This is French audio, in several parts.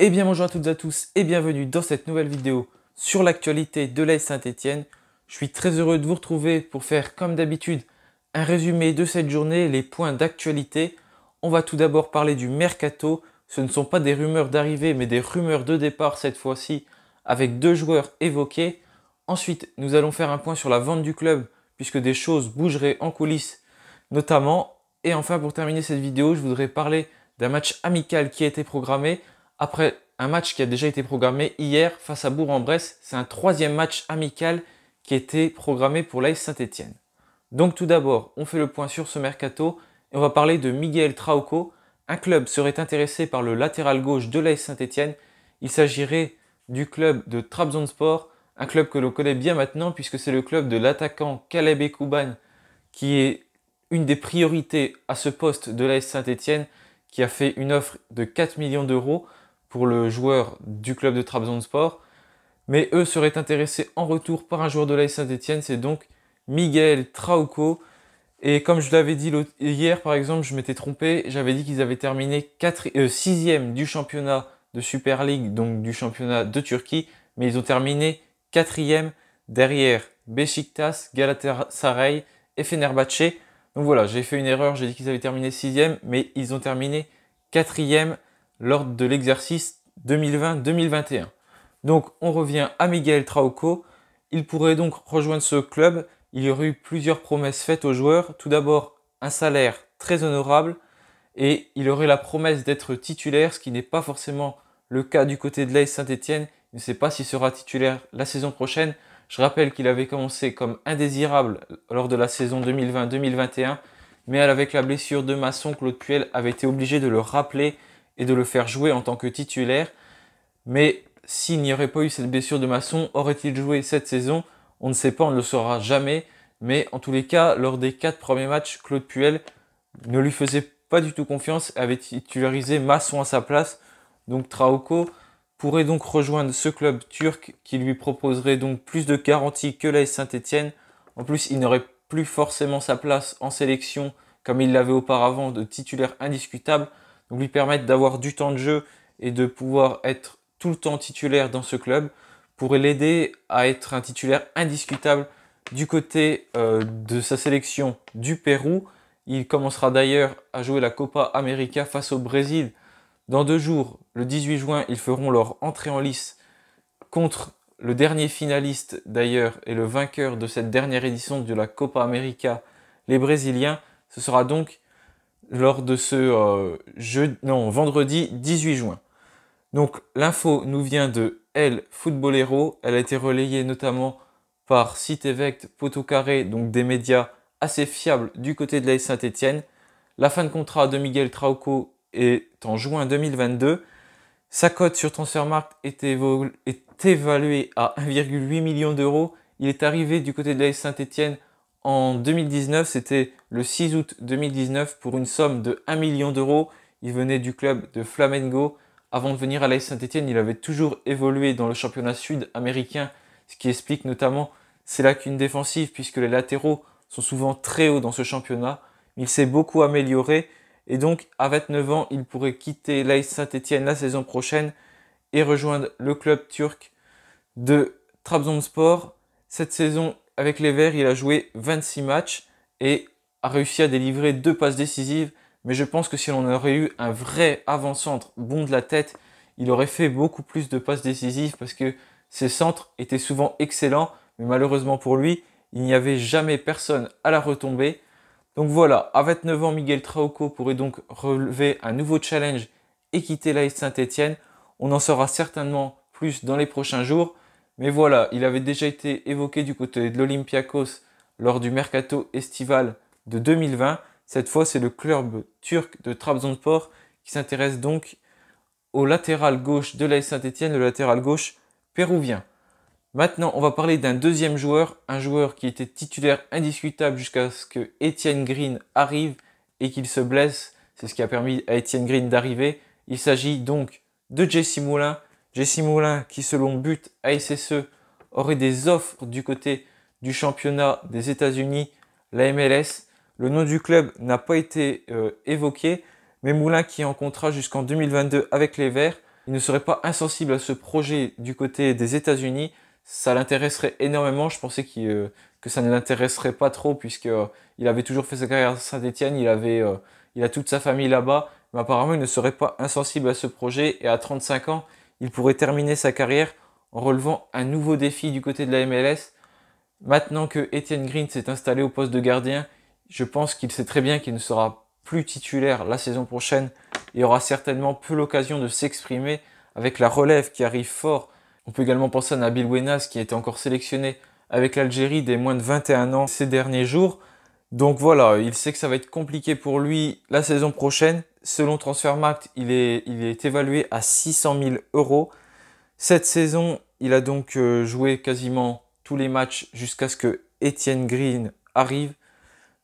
Eh bien bonjour à toutes et à tous et bienvenue dans cette nouvelle vidéo sur l'actualité de l'AS Saint-Étienne. Je suis très heureux de vous retrouver pour faire comme d'habitude un résumé de cette journée, les points d'actualité. On va tout d'abord parler du mercato. Ce ne sont pas des rumeurs d'arrivée mais des rumeurs de départ cette fois-ci avec deux joueurs évoqués. Ensuite, nous allons faire un point sur la vente du club puisque des choses bougeraient en coulisses notamment. Et enfin, pour terminer cette vidéo, je voudrais parler d'un match amical qui a été programmé après un match qui a déjà été programmé hier face à Bourg-en-Bresse. C'est un troisième match amical qui a été programmé pour l'AS Saint-Étienne. Donc tout d'abord, on fait le point sur ce mercato et on va parler de Miguel Trauco. Un club serait intéressé par le latéral gauche de l'AS Saint-Étienne. Il s'agirait du club de Trabzonspor, un club que l'on connaît bien maintenant puisque c'est le club de l'attaquant Kaleb Ekouban qui est une des priorités à ce poste de l'AS Saint-Étienne, qui a fait une offre de 4 millions d'euros pour le joueur du club de Trabzonspor. Mais eux seraient intéressés en retour par un joueur de l'AS Saint-Étienne, c'est donc Miguel Trauco. Et comme je l'avais dit hier, par exemple, je m'étais trompé, j'avais dit qu'ils avaient terminé 6e du championnat de Super League, donc du championnat de Turquie, mais ils ont terminé 4e derrière Beşiktaş, Galatasaray et Fenerbahçe. Donc voilà, j'ai fait une erreur, j'ai dit qu'ils avaient terminé 6e, mais ils ont terminé 4e lors de l'exercice 2020-2021. Donc on revient à Miguel Trauco. Il pourrait donc rejoindre ce club. Il y aurait eu plusieurs promesses faites aux joueurs. Tout d'abord, un salaire très honorable et il aurait la promesse d'être titulaire, ce qui n'est pas forcément le cas du côté de l'AS Saint-Étienne. Il ne sait pas s'il sera titulaire la saison prochaine. Je rappelle qu'il avait commencé comme indésirable lors de la saison 2020-2021, mais avec la blessure de Masson, Claude Puel avait été obligé de le rappeler et de le faire jouer en tant que titulaire. Mais s'il n'y aurait pas eu cette blessure de Masson, aurait-il joué cette saison? On ne sait pas, on ne le saura jamais. Mais en tous les cas, lors des 4 premiers matchs, Claude Puel ne lui faisait pas du tout confiance et avait titularisé Masson à sa place. Donc Trauco pourrait donc rejoindre ce club turc qui lui proposerait donc plus de garanties que l'AS Saint-Étienne. En plus, il n'aurait plus forcément sa place en sélection comme il l'avait auparavant de titulaire indiscutable. Donc lui permettre d'avoir du temps de jeu et de pouvoir être tout le temps titulaire dans ce club pourrait l'aider à être un titulaire indiscutable du côté de sa sélection du Pérou. Il commencera d'ailleurs à jouer la Copa América face au Brésil. Dans 2 jours, le 18 juin, ils feront leur entrée en lice contre le dernier finaliste d'ailleurs et le vainqueur de cette dernière édition de la Copa América, les Brésiliens. Ce sera donc lors de ce vendredi 18 juin. Donc l'info nous vient de El Futbolero. Elle a été relayée notamment par Site Évêque, Poto Carré, donc des médias assez fiables du côté de l'AS Saint-Étienne. La fin de contrat de Miguel Trauco est en juin 2022. Sa cote sur Transfermarkt est évaluée à 1,8 million d'euros. Il est arrivé du côté de l'AS Saint-Étienne en 2019, c'était le 6 août 2019 pour une somme de 1 million d'euros. Il venait du club de Flamengo. Avant de venir à l'AS Saint-Étienne, il avait toujours évolué dans le championnat sud-américain, ce qui explique notamment ses lacunes défensives puisque les latéraux sont souvent très hauts dans ce championnat. Il s'est beaucoup amélioré et donc à 29 ans, il pourrait quitter l'AS Saint-Étienne la saison prochaine et rejoindre le club turc de Trabzonspor. Cette saison, avec les Verts, il a joué 26 matchs et a réussi à délivrer 2 passes décisives. Mais je pense que si l'on aurait eu un vrai avant-centre bon de la tête, il aurait fait beaucoup plus de passes décisives parce que ses centres étaient souvent excellents. Mais malheureusement pour lui, il n'y avait jamais personne à la retombée. Donc voilà, à 29 ans, Miguel Trauco pourrait donc relever un nouveau challenge et quitter l'AS Saint-Étienne. On en saura certainement plus dans les prochains jours. Mais voilà, il avait déjà été évoqué du côté de l'Olympiakos lors du mercato estival de 2020. Cette fois, c'est le club turc de Trabzonspor qui s'intéresse donc au latéral gauche de l'AS Saint-Étienne, le latéral gauche péruvien. Maintenant, on va parler d'un deuxième joueur, un joueur qui était titulaire indiscutable jusqu'à ce que Etienne Green arrive et qu'il se blesse. C'est ce qui a permis à Etienne Green d'arriver. Il s'agit donc de Jesse Moulin. Jesse Moulin qui, selon But ASSE, aurait des offres du côté du championnat des États-Unis, la MLS. Le nom du club n'a pas été évoqué, mais Moulin qui est en contrat jusqu'en 2022 avec les Verts. il ne serait pas insensible à ce projet du côté des États-Unis. Ça l'intéresserait énormément. Je pensais que ça ne l'intéresserait pas trop puisque il avait toujours fait sa carrière à Saint-Étienne, il a toute sa famille là-bas. Mais apparemment, il ne serait pas insensible à ce projet et à 35 ans, il pourrait terminer sa carrière en relevant un nouveau défi du côté de la MLS. Maintenant que Etienne Green s'est installé au poste de gardien, je pense qu'il sait très bien qu'il ne sera plus titulaire la saison prochaine et aura certainement peu l'occasion de s'exprimer avec la relève qui arrive fort. On peut également penser à Nabil Ouenaz qui a été encore sélectionné avec l'Algérie des moins de 21 ans ces derniers jours. Donc voilà, il sait que ça va être compliqué pour lui la saison prochaine. Selon Transfermarkt, il est évalué à 600 000 euros. Cette saison, il a donc joué quasiment tous les matchs jusqu'à ce que Etienne Green arrive.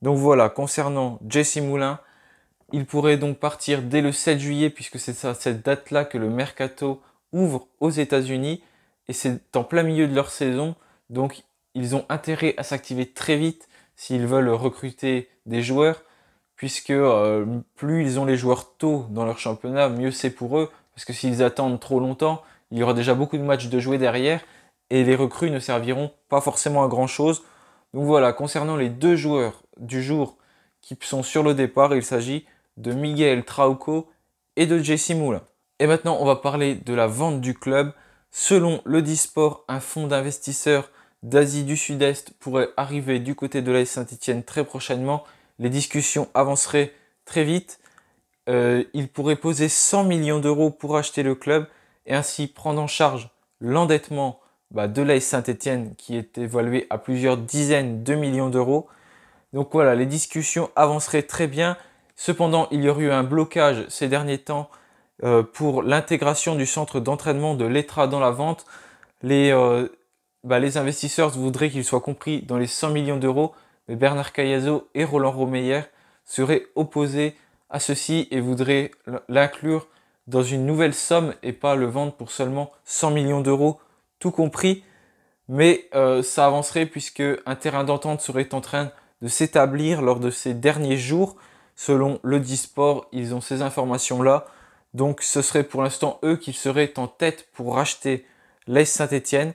Donc voilà, concernant Jesse Moulin, il pourrait donc partir dès le 7 juillet puisque c'est à cette date-là que le mercato ouvre aux États-Unis et c'est en plein milieu de leur saison. Donc ils ont intérêt à s'activer très vite s'ils veulent recruter des joueurs puisque plus ils ont les joueurs tôt dans leur championnat, mieux c'est pour eux parce que s'ils attendent trop longtemps, il y aura déjà beaucoup de matchs de jouer derrière et les recrues ne serviront pas forcément à grand chose. Donc voilà, concernant les deux joueurs du jour qui sont sur le départ, il s'agit de Miguel Trauco et de Jesse Moulin. Et maintenant, on va parler de la vente du club. Selon le Disport, un fonds d'investisseurs d'Asie du Sud-Est pourrait arriver du côté de l'AS Saint-Étienne très prochainement. Les discussions avanceraient très vite. Il pourrait poser 100 millions d'euros pour acheter le club et ainsi prendre en charge l'endettement de l'AS Saint-Étienne qui est évalué à plusieurs dizaines de millions d'euros. Donc voilà, les discussions avanceraient très bien. Cependant, il y aurait eu un blocage ces derniers temps pour l'intégration du centre d'entraînement de l'ETRA dans la vente. Les investisseurs voudraient qu'il soit compris dans les 100 millions d'euros, mais Bernard Cayazo et Roland Romeyer seraient opposés à ceci et voudraient l'inclure dans une nouvelle somme et pas le vendre pour seulement 100 millions d'euros, tout compris. Mais ça avancerait puisque un terrain d'entente serait en train de s'établir lors de ces derniers jours. Selon le Disport, ils ont ces informations-là. Donc ce serait pour l'instant eux qui seraient en tête pour racheter l'AS Saint-Étienne.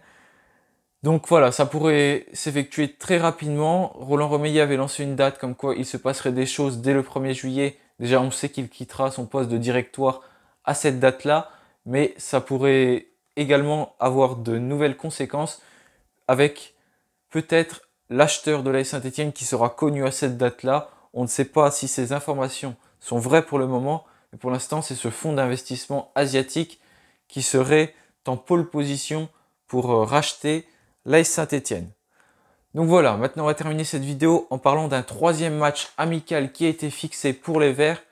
Donc voilà, ça pourrait s'effectuer très rapidement. Roland Romeyer avait lancé une date comme quoi il se passerait des choses dès le 1er juillet. Déjà, on sait qu'il quittera son poste de directoire à cette date-là, mais ça pourrait également avoir de nouvelles conséquences avec peut-être l'acheteur de l'AS Saint-Étienne qui sera connu à cette date-là. On ne sait pas si ces informations sont vraies pour le moment, mais pour l'instant, c'est ce fonds d'investissement asiatique qui serait en pole position pour racheter l'AS Saint-Étienne. Donc voilà, maintenant on va terminer cette vidéo en parlant d'un troisième match amical qui a été fixé pour les Verts.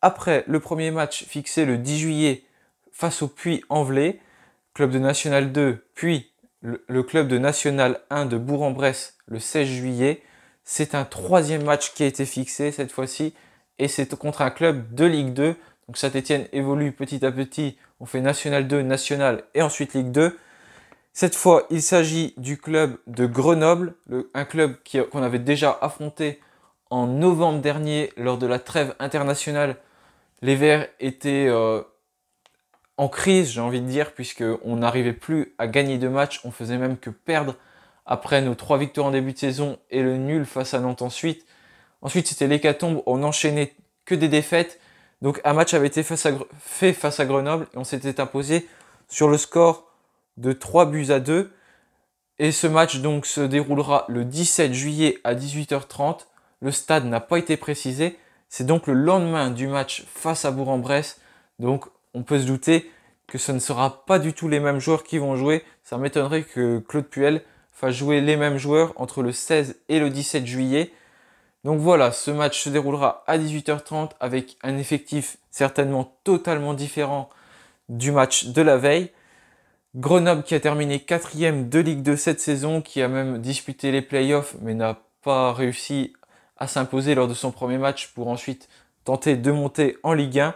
Après le premier match fixé le 10 juillet face au Puy-en-Velay, club de National 2, puis le club de National 1 de Bourg-en-Bresse le 16 juillet, c'est un troisième match qui a été fixé cette fois-ci et c'est contre un club de Ligue 2. Donc Saint-Étienne évolue petit à petit, on fait National 2, National et ensuite Ligue 2. Cette fois, il s'agit du club de Grenoble, un club qu'on avait déjà affronté en novembre dernier lors de la trêve internationale. Les Verts étaient en crise, j'ai envie de dire, puisqu'on n'arrivait plus à gagner de matchs, on faisait même que perdre après nos 3 victoires en début de saison et le nul face à Nantes ensuite. Ensuite, c'était l'hécatombe, on n'enchaînait que des défaites. Donc un match avait été fait face à Grenoble et on s'était imposé sur le score de 3-2. Et ce match donc se déroulera le 17 juillet à 18h30. Le stade n'a pas été précisé. C'est donc le lendemain du match face à Bourg-en-Bresse. Donc on peut se douter que ce ne sera pas du tout les mêmes joueurs qui vont jouer. Ça m'étonnerait que Claude Puel fasse jouer les mêmes joueurs entre le 16 et le 17 juillet. Donc voilà, ce match se déroulera à 18h30 avec un effectif certainement totalement différent du match de la veille. Grenoble qui a terminé 4e de Ligue 2 cette saison, qui a même disputé les playoffs mais n'a pas réussi à s'imposer lors de son premier match pour ensuite tenter de monter en Ligue 1.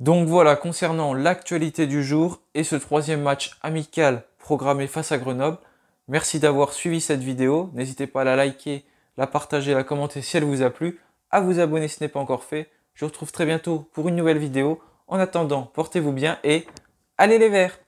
Donc voilà, concernant l'actualité du jour et ce troisième match amical programmé face à Grenoble, merci d'avoir suivi cette vidéo. N'hésitez pas à la liker, la partager, la commenter si elle vous a plu, à vous abonner si ce n'est pas encore fait. Je vous retrouve très bientôt pour une nouvelle vidéo. En attendant, portez-vous bien et allez les Verts!